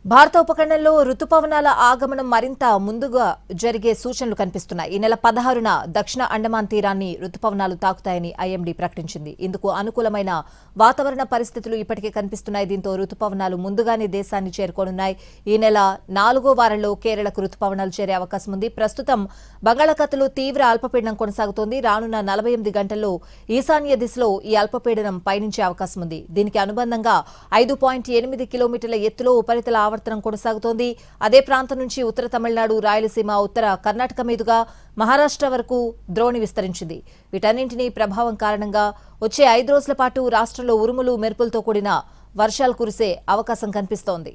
భారత ఉపఖండంలో రుతుపవనాల ఆగమనం మరింత ముందుగా జరిగే సూచనలు కనిపిస్తున్నాయి. ఈ నెల 16న దక్షిణ అండమాన్ తీరాన్ని రుతుపవనాలు తాకుతాయని ఐఎండీ ప్రకటించింది. ఇందుకు అనుకూలమైన వాతావరణ పరిస్థితులు ఇప్పటికే కనిపిస్తున్నాయి. దీంతో రుతుపవనాలు ముందుగానే దేశాన్ని చేరుకోనున్నాయి. ఈ నెల 4వ వారంలో కేరళకు రుతుపవనాలు చేరే అవకాశం ఉంది. ప్రస్తుతం బంగాళాఖాతంలో తీవ్ర అల్పపీడనం కొనసాగుతోంది. రానున్న 48 గంటల్లో ఈశాన్య దిశలో ఈ అల్పపీడనం పయనించే అవకాశం ఉంది. దీనికి అనుబంధంగా 5.8 కిలోమీటర్ల ఎత్తులో ఉపరితల ఆవర్తనం కొనసాగుతోంది. అదే ప్రాంతం నుంచి ఉత్తర తమిళనాడు, రాయలసీమ, ఉత్తర కర్ణాటక మీదుగా మహారాష్ట్ర వరకు ద్రోణి విస్తరించింది. వీటన్నింటినీ ప్రభావం కారణంగా వచ్చే 5 రోజుల పాటు రాష్ట్రంలో ఉరుములు, మెరుపులతో కూడిన వర్షాలు కురిసే అవకాశం కనిపిస్తోంది.